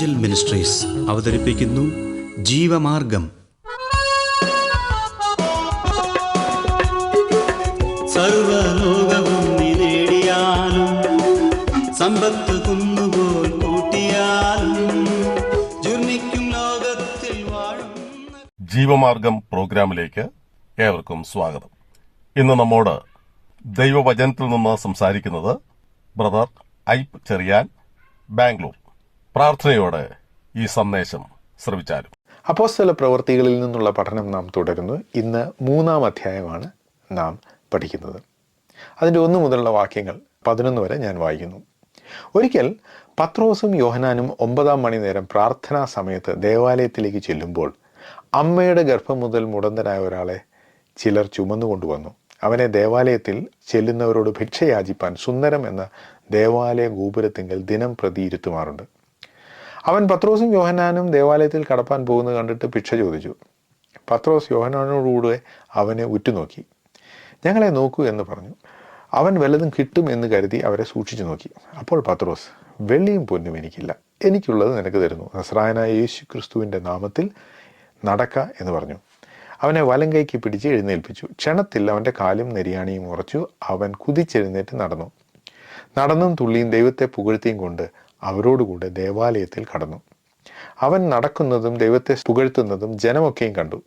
Angel ministries അവതരിപ്പിക്കുന്നു ജീവമാർഗം. സർവലോകവും നേടിയാലും സമ്പത്ത് കുന്നുപോൽ കൂട്ടിയാലും ജുർമിക്കും ലോകത്തിൽ വാഴും. ജീവമാർഗം പ്രോഗ്രാമിലേക്ക് ഏവർക്കും സ്വാഗതം. ഇന്ന് നമ്മോട് ദൈവവചനത്തിൽ നിന്ന് സംസാരിക്കുന്നത് ബ്രദർ ഐപ്പ് ചെറിയാൻ, ബാംഗ്ലൂർ. പ്രാർത്ഥനയോടെ ഈ സന്ദേശം ശ്രവിച്ചാലും. അപ്പോസ്തല പ്രവൃത്തികളിൽ നിന്നുള്ള പഠനം നാം തുടരുന്നു. ഇന്ന് 3-ാം അധ്യായമാണ് നാം പഠിക്കുന്നത്. അതിൻ്റെ 1 മുതലുള്ള വാക്യങ്ങൾ 11 വരെ ഞാൻ വായിക്കുന്നു. ഒരിക്കൽ പത്രോസും യോഹന്നാനും 9-ാം മണി നേരം പ്രാർത്ഥനാ സമയത്ത് ദേവാലയത്തിലേക്ക് ചെല്ലുമ്പോൾ അമ്മയുടെ ഗർഭം മുതൽ മുടന്തനായ ഒരാളെ ചിലർ ചുമന്നുകൊണ്ടുവന്നു. അവനെ ദേവാലയത്തിൽ ചെല്ലുന്നവരോട് ഭിക്ഷയാചിപ്പാൻ സുന്ദരം എന്ന ദേവാലയ ഗോപുരത്തിങ്കൽ ദിനം പ്രതി ഇരുത്തുമാറുണ്ട്. അവൻ പത്രോസും യോഹന്നാനും ദേവാലയത്തിൽ കടപ്പാൻ പോകുന്നത് കണ്ടിട്ട് ഭിക്ഷ ചോദിച്ചു. പത്രോസ് യോഹന്നാനോടുകൂടെ അവനെ ഉറ്റുനോക്കി. ഞങ്ങളെ നോക്കൂ എന്ന് പറഞ്ഞു. അവൻ വല്ലതും കിട്ടും എന്ന് കരുതി അവരെ സൂക്ഷിച്ചു നോക്കി. അപ്പോൾ പത്രോസ്, വെള്ളിയും പൊന്നും എനിക്കില്ല, എനിക്കുള്ളത് നിനക്ക് തരുന്നു. നസ്രായനായ യേശു ക്രിസ്തുവിൻ്റെ നാമത്തിൽ നടക്ക എന്ന് പറഞ്ഞു. അവനെ വലം കൈക്ക് പിടിച്ച് എഴുന്നേൽപ്പിച്ചു. ക്ഷണത്തിൽ അവൻ്റെ കാലും നെരിയാണിയും ഉറച്ചു. അവൻ കുതിച്ചെഴുന്നേറ്റ് നടന്നും തുള്ളിയും ദൈവത്തെ പുകഴ്ത്തിയും കൊണ്ട് അവരോടുകൂടെ ദേവാലയത്തിൽ കടന്നു. അവൻ നടക്കുന്നതും ദൈവത്തെ പുകഴ്ത്തുന്നതും ജനമൊക്കെയും കണ്ടു.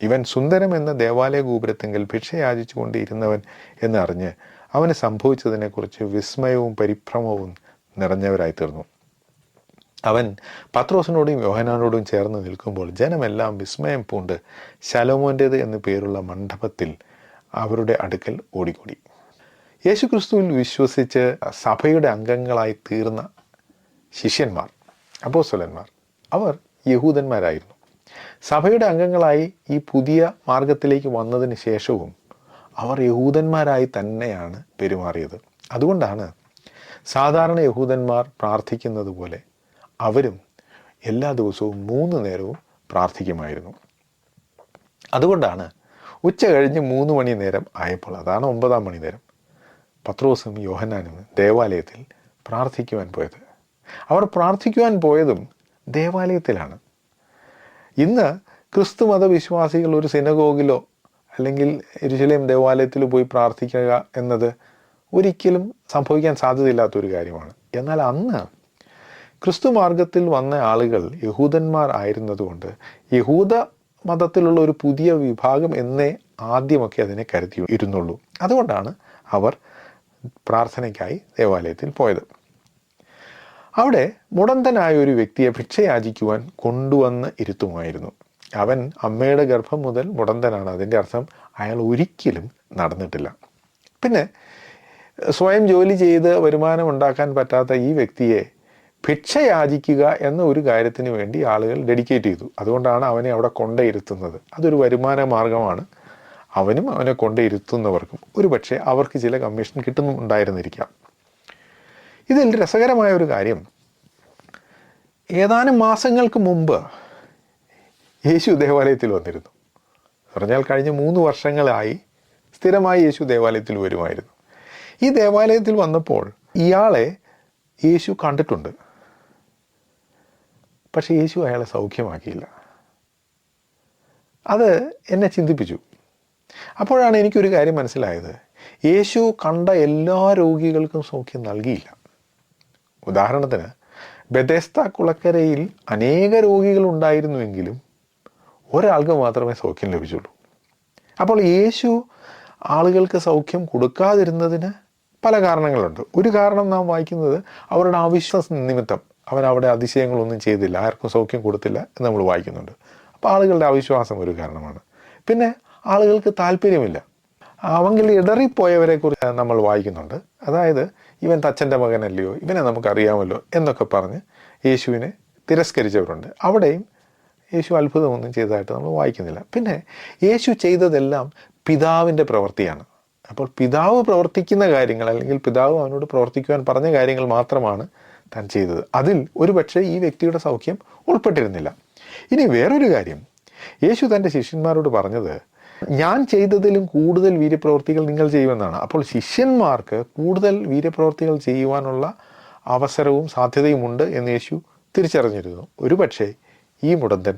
ഇവൻ സുന്ദരം എന്ന ദേവാലയ ഗോപുരത്തെങ്കിൽ ഭിക്ഷ യാചിച്ചു കൊണ്ടിരുന്നവൻ എന്നറിഞ്ഞ് അവന് സംഭവിച്ചതിനെക്കുറിച്ച് വിസ്മയവും പരിഭ്രമവും നിറഞ്ഞവരായി തീർന്നു. അവൻ പത്രോസിനോടും യോഹന്നാനോടും ചേർന്ന് നിൽക്കുമ്പോൾ ജനമെല്ലാം വിസ്മയം പൂണ്ട് ശലോമോൻ്റേത് എന്നു പേരുള്ള മണ്ഡപത്തിൽ അവരുടെ അടുക്കൽ ഓടിക്കൂടി. യേശുക്രിസ്തുവിൽ വിശ്വസിച്ച് സഭയുടെ അംഗങ്ങളായി തീർന്ന ശിഷ്യന്മാർ, അപ്പോസ്തലന്മാർ, അവർ യഹൂദന്മാരായിരുന്നു. സഭയുടെ അംഗങ്ങളായി ഈ പുതിയ മാർഗത്തിലേക്ക് വന്നതിന് ശേഷവും അവർ യഹൂദന്മാരായി തന്നെയാണ് പെരുമാറിയത്. അതുകൊണ്ടാണ് സാധാരണ യഹൂദന്മാർ പ്രാർത്ഥിക്കുന്നത് പോലെ അവരും എല്ലാ ദിവസവും 3 നേരവും പ്രാർത്ഥിക്കുമായിരുന്നു. അതുകൊണ്ടാണ് ഉച്ച കഴിഞ്ഞ് 3 മണി നേരം ആയപ്പോൾ, അതാണ് 9-ാം മണി നേരം, പത്രോസും യോഹന്നാനും ദേവാലയത്തിൽ പ്രാർത്ഥിക്കുവാൻ പോയത്. അവർ പ്രാർത്ഥിക്കുവാൻ പോയതും ദേവാലയത്തിലാണ്. ഇന്ന് ക്രിസ്തു മതവിശ്വാസികൾ ഒരു സിനഗോഗിലോ അല്ലെങ്കിൽ യെരുശലേം ദേവാലയത്തിൽ പോയി പ്രാർത്ഥിക്കുക എന്നത് ഒരിക്കലും സംഭവിക്കാൻ സാധ്യതയില്ലാത്തൊരു കാര്യമാണ്. എന്നാൽ അന്ന് ക്രിസ്തു മാർഗത്തിൽ വന്ന ആളുകൾ യഹൂദന്മാർ ആയിരുന്നതുകൊണ്ട് യഹൂദ മതത്തിലുള്ള ഒരു പുതിയ വിഭാഗം എന്നേ ആദ്യമൊക്കെ അതിനെ കരുതി ഇരുന്നുള്ളൂ. അതുകൊണ്ടാണ് അവർ പ്രാർത്ഥനയ്ക്കായി ദേവാലയത്തിൽ പോയത്. അവിടെ മുടന്തനായ ഒരു വ്യക്തിയെ ഭിക്ഷയാചിക്കുവാൻ കൊണ്ടുവന്ന് ഇരുത്തുമായിരുന്നു. അവൻ അമ്മയുടെ ഗർഭം മുതൽ മുടന്തനാണ്. അതിൻ്റെ അർത്ഥം അയാൾ ഒരിക്കലും നടന്നിട്ടില്ല. പിന്നെ സ്വയം ജോലി ചെയ്ത് വരുമാനം ഉണ്ടാക്കാൻ പറ്റാത്ത ഈ വ്യക്തിയെ ഭിക്ഷയാചിക്കുക എന്ന ഒരു കാര്യത്തിന് വേണ്ടി ആളുകൾ ഡെഡിക്കേറ്റ് ചെയ്തു. അതുകൊണ്ടാണ് അവനെ അവിടെ കൊണ്ടയിരുത്തുന്നത്. അതൊരു വരുമാന മാർഗമാണ്. അവനും അവനെ കൊണ്ടയിരുത്തുന്നവർക്കും ഒരു പക്ഷേ അവർക്ക് ചില കമ്മീഷൻ കിട്ടുന്നുണ്ടായിരുന്നിരിക്കാം. ഇതിൽ രസകരമായ ഒരു കാര്യം, ഏതാനും മാസങ്ങൾക്ക് മുമ്പ് യേശു ദേവാലയത്തിൽ വന്നിരുന്നു. പറഞ്ഞാൽ കഴിഞ്ഞ 3 വർഷങ്ങളായി സ്ഥിരമായി യേശു ദേവാലയത്തിൽ വരുമായിരുന്നു. ഈ ദേവാലയത്തിൽ വന്നപ്പോൾ ഇയാളെ യേശു കണ്ടിട്ടുണ്ട്. പക്ഷെ യേശു അയാളെ സൗഖ്യമാക്കിയില്ല. അത് എന്നെ ചിന്തിപ്പിച്ചു. അപ്പോഴാണ് എനിക്കൊരു കാര്യം മനസ്സിലായത്. യേശു കണ്ട എല്ലാ രോഗികൾക്കും സൗഖ്യം നൽകിയില്ല. ഉദാഹരണത്തിന് ബെഥെസ്ദ കുളക്കരയിൽ അനേക രോഗികൾ ഉണ്ടായിരുന്നുവെങ്കിലും ഒരാൾക്ക് മാത്രമേ സൗഖ്യം ലഭിച്ചുള്ളൂ. അപ്പോൾ യേശു ആളുകൾക്ക് സൗഖ്യം കൊടുക്കാതിരുന്നതിന് പല കാരണങ്ങളുണ്ട്. ഒരു കാരണം നാം വായിക്കുന്നത് അവരുടെ അവിശ്വാസ നിമിത്തം അവൻ അവിടെ അതിശയങ്ങളൊന്നും ചെയ്തില്ല, ആർക്കും സൗഖ്യം കൊടുത്തില്ല എന്ന് നമ്മൾ വായിക്കുന്നുണ്ട്. അപ്പോൾ ആളുകളുടെ അവിശ്വാസം ഒരു കാരണമാണ്. പിന്നെ ആളുകൾക്ക് താല്പര്യമില്ല. അവങ്കിൽ ഇടറിപ്പോയവരെ കുറിച്ച് നമ്മൾ വായിക്കുന്നുണ്ട്. അതായത് ഇവൻ തച്ചൻ്റെ മകനല്ലയോ, ഇവനെ നമുക്കറിയാമല്ലോ എന്നൊക്കെ പറഞ്ഞ് യേശുവിനെ തിരസ്കരിച്ചവരുണ്ട്. അവിടെയും യേശു അത്ഭുതമൊന്നും ചെയ്തതായിട്ട് നമ്മൾ വായിക്കുന്നില്ല. പിന്നെ യേശു ചെയ്തതെല്ലാം പിതാവിൻ്റെ പ്രവൃത്തിയാണ്. അപ്പോൾ പിതാവ് പ്രവർത്തിക്കുന്ന കാര്യങ്ങൾ അല്ലെങ്കിൽ പിതാവ് അവനോട് പ്രവർത്തിക്കുവാൻ പറഞ്ഞ കാര്യങ്ങൾ മാത്രമാണ് താൻ ചെയ്തത്. അതിൽ ഒരു പക്ഷേ ഈ വ്യക്തിയുടെ സൗഖ്യം ഉൾപ്പെട്ടിരുന്നില്ല. ഇനി വേറൊരു കാര്യം, യേശു തൻ്റെ ശിഷ്യന്മാരോട് പറഞ്ഞത്, ഞാൻ ചെയ്തതിലും കൂടുതൽ വീര്യപ്രവൃത്തികൾ നിങ്ങൾ ചെയ്യുമെന്നാണ്. അപ്പോൾ ശിഷ്യന്മാർക്ക് കൂടുതൽ വീര്യപ്രവൃത്തികൾ ചെയ്യുവാനുള്ള അവസരവും സാധ്യതയുമുണ്ട് എന്ന് യേശു തിരിച്ചറിഞ്ഞിരുന്നു. ഒരുപക്ഷെ ഈ മുടന്തൻ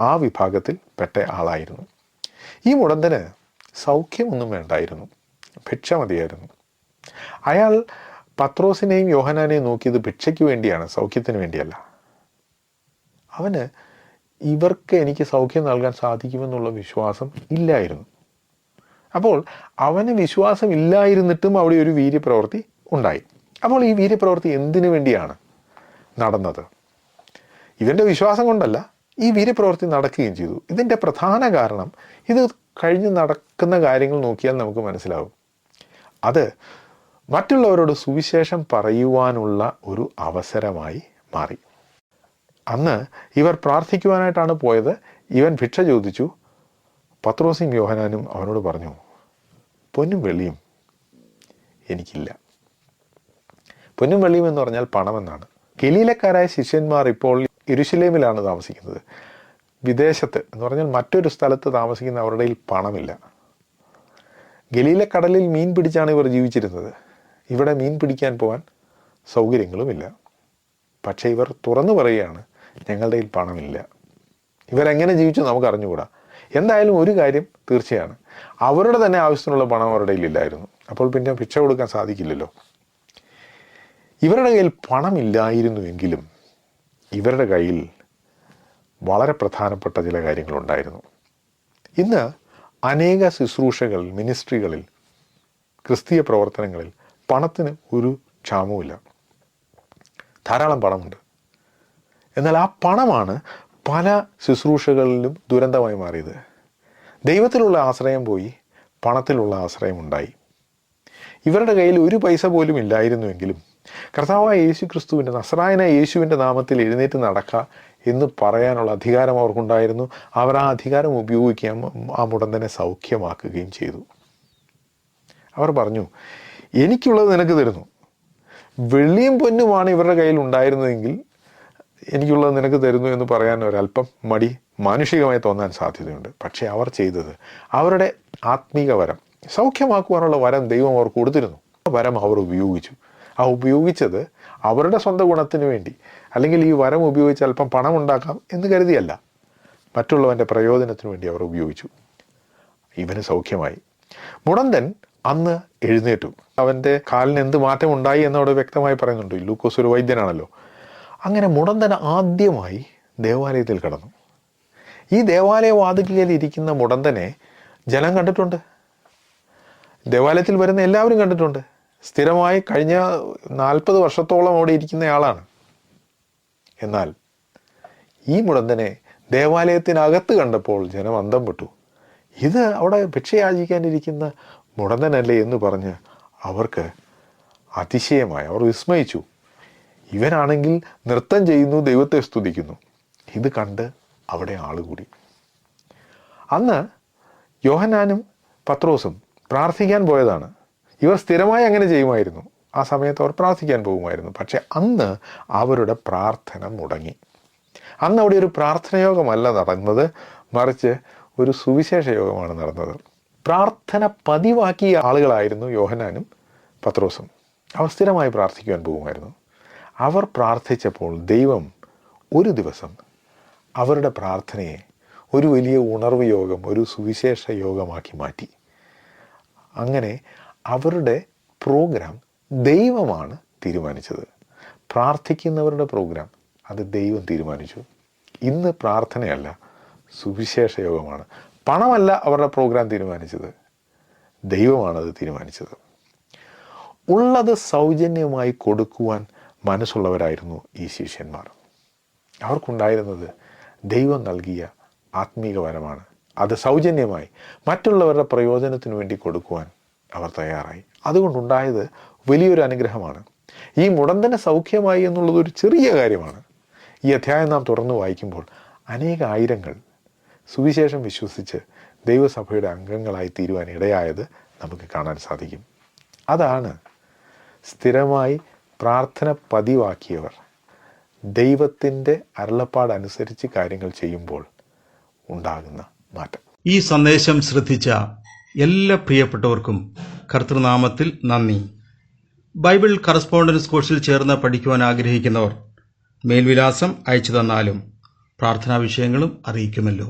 ആ വിഭാഗത്തിൽ പെട്ട ആളായിരുന്നു. ഈ മുടന്തന് സൗഖ്യമൊന്നും വേണ്ടായിരുന്നു, ഭിക്ഷ മതിയായിരുന്നു. അയാൾ പത്രോസിനെയും യോഹന്നാനെയും നോക്കിയത് ഭിക്ഷയ്ക്ക് വേണ്ടിയാണ്, സൗഖ്യത്തിന് വേണ്ടിയല്ല. അവന് ഇവർക്ക് എനിക്ക് സൗഖ്യം നൽകാൻ സാധിക്കുമെന്നുള്ള വിശ്വാസം ഇല്ലായിരുന്നു. അപ്പോൾ അവന് വിശ്വാസം ഇല്ലായിരുന്നിട്ടും അവിടെ ഒരു വീര്യപ്രവൃത്തി ഉണ്ടായി. അപ്പോൾ ഈ വീര്യപ്രവൃത്തി എന്തിനു വേണ്ടിയാണ് നടന്നത്? ഇവൻ്റെ വിശ്വാസം കൊണ്ടല്ല, ഈ വീര്യപ്രവൃത്തി നടക്കുകയും ചെയ്തു. ഇതിൻ്റെ പ്രധാന കാരണം, ഇത് കഴിഞ്ഞ് നടക്കുന്ന കാര്യങ്ങൾ നോക്കിയാൽ നമുക്ക് മനസ്സിലാവും, അത് മറ്റുള്ളവരോട് സുവിശേഷം പറയുവാനുള്ള ഒരു അവസരമായി മാറി. അന്ന് ഇവർ പ്രാർത്ഥിക്കുവാനായിട്ടാണ് പോയത്. ഇവൻ ഭിക്ഷ ചോദിച്ചു. പത്രോസും യോഹന്നാനും അവനോട് പറഞ്ഞു, പൊന്നും വെള്ളിയും എനിക്കില്ല. പൊന്നും വെള്ളിയും എന്ന് പറഞ്ഞാൽ പണമെന്നാണ്. ഗലീലക്കാരായ ശിഷ്യന്മാർ ഇപ്പോൾ യെരുശലേമിലാണ് താമസിക്കുന്നത്. വിദേശത്ത് എന്ന് പറഞ്ഞാൽ മറ്റൊരു സ്ഥലത്ത് താമസിക്കുന്ന അവരുടെ കയ്യിൽ പണമില്ല. ഗലീലക്കടലിൽ മീൻ പിടിച്ചാണ് ഇവർ ജീവിച്ചിരുന്നത്. ഇവിടെ മീൻ പിടിക്കാൻ പോകാൻ സൗകര്യങ്ങളുമില്ല. പക്ഷേ ഇവർ തുറന്നു പറയുകയാണ്, ഞങ്ങളുടെ കയ്യിൽ പണമില്ല. ഇവരെങ്ങനെ ജീവിച്ചു നമുക്ക് അറിഞ്ഞുകൂടാ. എന്തായാലും ഒരു കാര്യം തീർച്ചയാണ്, അവരുടെ തന്നെ ആവശ്യത്തിനുള്ള പണം അവരുടെ കയ്യിലില്ലായിരുന്നു. അപ്പോൾ പിന്നെ ഭിക്ഷ കൊടുക്കാൻ സാധിക്കില്ലല്ലോ. ഇവരുടെ കയ്യിൽ പണമില്ലായിരുന്നുവെങ്കിലും ഇവരുടെ കയ്യിൽ വളരെ പ്രധാനപ്പെട്ട ചില കാര്യങ്ങളുണ്ടായിരുന്നു. ഇന്ന് അനേക ശുശ്രൂഷകൾ, മിനിസ്ട്രികളിൽ, ക്രിസ്തീയ പ്രവർത്തനങ്ങളിൽ പണത്തിന് ഒരു ക്ഷാമവുമില്ല. ധാരാളം പണമുണ്ട്. എന്നാൽ ആ പണമാണ് പല ശുശ്രൂഷകളിലും ദുരന്തമായി മാറിയത്. ദൈവത്തിലുള്ള ആശ്രയം പോയി പണത്തിലുള്ള ആശ്രയം ഉണ്ടായി. ഇവരുടെ കയ്യിൽ ഒരു പൈസ പോലും ഇല്ലായിരുന്നുവെങ്കിലും കർത്താവായ യേശു ക്രിസ്തുവിൻ്റെ, നസ്രായനായ യേശുവിൻ്റെ നാമത്തിൽ എഴുന്നേറ്റ് നടക്കുക എന്ന് പറയാനുള്ള അധികാരം അവർക്കുണ്ടായിരുന്നു. അവർ ആ അധികാരം ഉപയോഗിക്കാൻ ആ മുടന്തനെ സൗഖ്യമാക്കുകയും ചെയ്തു. അവർ പറഞ്ഞു, എനിക്കുള്ളത് നിനക്ക് തരുന്നു. വെള്ളിയും പൊന്നുമാണ് ഇവരുടെ കയ്യിൽ ഉണ്ടായിരുന്നതെങ്കിൽ എനിക്കുള്ളത് നിനക്ക് തരുന്നു എന്ന് പറയാൻ ഒരല്പം മടി മാനുഷികമായി തോന്നാൻ സാധ്യതയുണ്ട്. പക്ഷേ അവർ ചെയ്തത്, അവരുടെ ആത്മീക വരം, സൗഖ്യമാക്കുവാനുള്ള വരം ദൈവം അവർ കൊടുത്തിരുന്നു. ആ വരം അവർ ഉപയോഗിച്ചു. ആ ഉപയോഗിച്ചത് അവരുടെ സ്വന്തം ഗുണത്തിന് വേണ്ടി, അല്ലെങ്കിൽ ഈ വരം ഉപയോഗിച്ച് അല്പം പണം ഉണ്ടാക്കാം എന്ന് കരുതിയല്ല, മറ്റുള്ളവൻ്റെ പ്രയോജനത്തിന് വേണ്ടി അവർ ഉപയോഗിച്ചു. ഇവന് സൗഖ്യമായി. മുടന്തൻ അന്ന് എഴുന്നേറ്റു. അവൻ്റെ കാലിന് എന്ത് മാറ്റം ഉണ്ടായി എന്നവിടെ വ്യക്തമായി പറയുന്നുണ്ട്. ലൂക്കോസ് ഒരു വൈദ്യനാണല്ലോ. അങ്ങനെ മുടന്തൻ ആദ്യമായി ദേവാലയത്തിൽ കടന്നു. ഈ ദേവാലയ വാതിൽക്കൽ ഇരിക്കുന്ന മുടന്തനെ ജനം കണ്ടിട്ടുണ്ട്. ദേവാലയത്തിൽ വരുന്ന എല്ലാവരും കണ്ടിട്ടുണ്ട്. സ്ഥിരമായി കഴിഞ്ഞ 40 വർഷത്തോളം അവിടെ ഇരിക്കുന്നയാളാണ്. എന്നാൽ ഈ മുടന്തനെ ദേവാലയത്തിനകത്ത് കണ്ടപ്പോൾ ജനം അന്തം വിട്ടു. ഇത് അവിടെ ഭിക്ഷയാചിക്കാനിരിക്കുന്ന മുടന്തനല്ലേ എന്ന് പറഞ്ഞ് അവർക്ക് അതിശയമായി. അവർ വിസ്മയിച്ചു. ഇവനാണെങ്കിൽ നൃത്തം ചെയ്യുന്നു, ദൈവത്തെ സ്തുതിക്കുന്നു. ഇത് കണ്ട് അവിടെ ആളുകൂടി. അന്ന് യോഹന്നാനും പത്രോസും പ്രാർത്ഥിക്കാൻ പോയതാണ്. ഇവർ സ്ഥിരമായി അങ്ങനെ ചെയ്യുമായിരുന്നു. ആ സമയത്ത് അവർ പ്രാർത്ഥിക്കാൻ പോകുമായിരുന്നു. പക്ഷെ അന്ന് അവരുടെ പ്രാർത്ഥന മുടങ്ങി. അന്ന് അവിടെ ഒരു പ്രാർത്ഥനയോഗമല്ല നടന്നത്, മറിച്ച് ഒരു സുവിശേഷ യോഗമാണ് നടന്നത്. പ്രാർത്ഥന പതിവാക്കിയ ആളുകളായിരുന്നു യോഹന്നാനും പത്രോസും. അവർ സ്ഥിരമായി പ്രാർത്ഥിക്കുവാൻ പോകുമായിരുന്നു. അവർ പ്രാർത്ഥിച്ചപ്പോൾ ദൈവം ഒരു ദിവസം അവരുടെ പ്രാർത്ഥനയെ ഒരു വലിയ ഉണർവ് യോഗം, ഒരു സുവിശേഷ യോഗമാക്കി മാറ്റി. അങ്ങനെ അവരുടെ പ്രോഗ്രാം ദൈവമാണ് തീരുമാനിച്ചത്. പ്രാർത്ഥിക്കുന്നവരുടെ പ്രോഗ്രാം അത് ദൈവം തീരുമാനിച്ചു. ഇന്ന് പ്രാർത്ഥനയല്ല, സുവിശേഷ യോഗമാണ്. പണമല്ല അവരുടെ പ്രോഗ്രാം തീരുമാനിച്ചത്, ദൈവമാണത് തീരുമാനിച്ചത്. ഉള്ളത് സൗജന്യമായി കൊടുക്കുവാൻ മനസ്സുള്ളവരായിരുന്നു ഈ ശിഷ്യന്മാർ. അവർക്കുണ്ടായിരുന്നത് ദൈവം നൽകിയ ആത്മീക വരമാണ്. അത് സൗജന്യമായി മറ്റുള്ളവരുടെ പ്രയോജനത്തിന് വേണ്ടി കൊടുക്കുവാൻ അവർ തയ്യാറായി. അതുകൊണ്ടുണ്ടായത് വലിയൊരു അനുഗ്രഹമാണ്. ഈ മുടന്തന് സൗഖ്യമായി എന്നുള്ളത് ഒരു ചെറിയ കാര്യമാണ്. ഈ അധ്യായം നാം തുറന്നു വായിക്കുമ്പോൾ അനേക ആയിരങ്ങൾ സുവിശേഷം വിശ്വസിച്ച് ദൈവസഭയുടെ അംഗങ്ങളായി തീരുവാൻ ഇടയായത് നമുക്ക് കാണാൻ സാധിക്കും. അതാണ് സ്ഥിരമായി പ്രാർത്ഥന പതിവാക്കിയവർ ദൈവത്തിൻ്റെ അരുളപ്പാടനുസരിച്ച് കാര്യങ്ങൾ ചെയ്യുമ്പോൾ ഉണ്ടാകുന്ന മാറ്റം. ഈ സന്ദേശം ശ്രദ്ധിച്ച എല്ലാ പ്രിയപ്പെട്ടവർക്കും കർത്തൃനാമത്തിൽ നന്ദി. ബൈബിൾ കറസ്പോണ്ടൻസ് കോഴ്സിൽ ചേർന്ന് പഠിക്കുവാൻ ആഗ്രഹിക്കുന്നവർ മേൽവിലാസം അയച്ചു തന്നാലും പ്രാർത്ഥനാ വിഷയങ്ങളും അറിയിക്കുമല്ലോ.